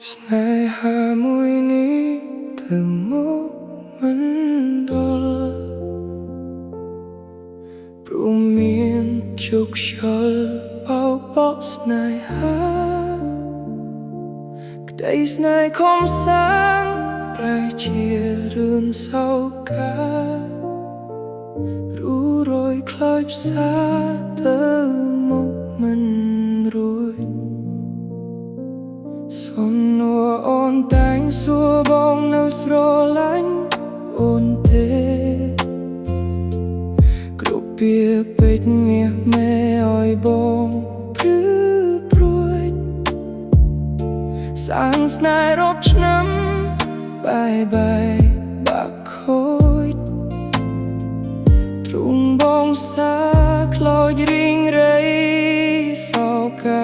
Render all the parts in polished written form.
ស្នេហាមួយនេះទៅមកមិនដល់ព្រោះមានជោគខ្យល់បោកបក់ស្នេហាក្តីស្នេហ៍ខំសាងប្រែជារឿងសោការរូរយខ្លោចផ្សាទៅមកមិនរួចសំណួរអូនតែងសួរបងនៅស្រឡាញ់អូនទេគ្រប់ពាក្យពេចន៍មាសមេឲ្យបងព្រឺព្រួយសាងស្នេហ៍រាប់ឆ្នាំបែបាក់ខូចទ្រង់បងសាខ្លោចរីងរៃសោកា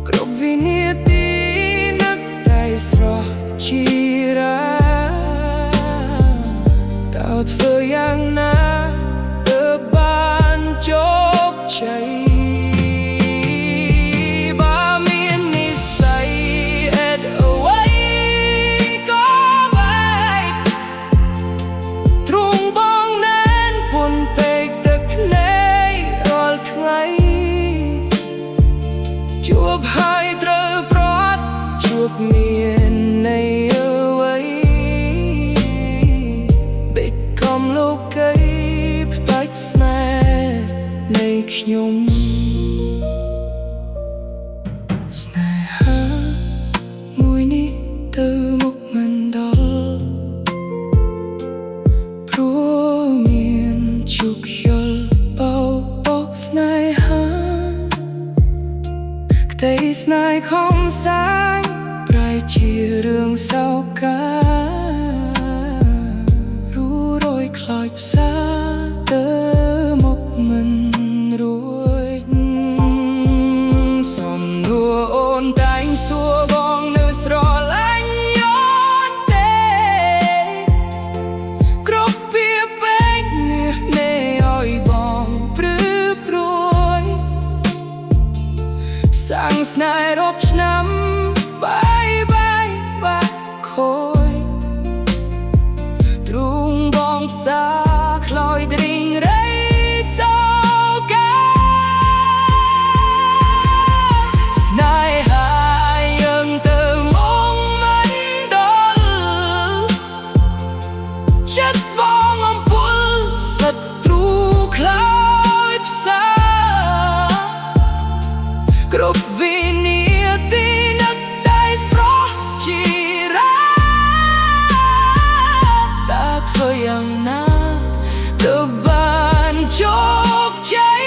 គ្រប់វិនាទីនឹកតែស្រស់ជារាតើធ្វើយ៉ាងណាទើបបានជោគជ័យបើមាននិស្ស័យអេតអ្វីក៏បែកទ្រង់បងណែនពន់ពេកទឹកភ្នែករាល់ថ្ងៃជួបហើយត្រូវប្រត់ជួបមាននៃអ្វីបេកកំលោកីផ្ដាច់ស្នេហ៍នៃខ្ញុំស្នេហាមួយនេះទៅមុខមិនដល់ព្រោះមានជោគខ្យល់បោកបក់ស្នេហាក្តីស្នេហ៍ខំសាងប្រែជារឿងសោការរូរយខ្លោចផ្សាទៅមកមិនរួចសំណួរអូនតែងសួរបងនៅស្រឡាញ់អូនទេគ្រប់ពាក្យពេចន៍មាសមេឲ្យបងព្រឺព្រួយសាងស្នេហ៍រាប់ឆ្នាំបាក់ខូចទ្រង់បងផ្សាខ្លោចរីងរៃសោកាស្នេហាយើងទៅមកមិនដល់ចិត្តបងអំពុលសត្រូវខ្លោចផ្សាគ្រប់វិនាទីនឹកតែស្រស់ជារាតើធ្វើយ៉ាងណាទើបបានជោគជ័យ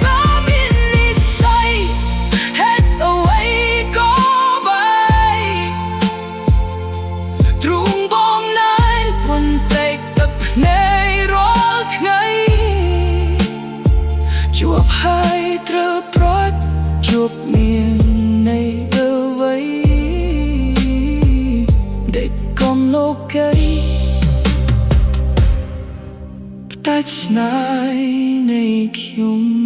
បើមាននិស្ស័យហេតុអ្វីក៏បែកទ្រង់បងណែនពន់ពេកទឹកភ្នែករាល់ថ្ងៃជួបហើយត្រូវប្រត់ជួបមាននៃអ្វីដេកកំលោកីផ្ដាច់ស្នេហ៍នៃខ្ញុំ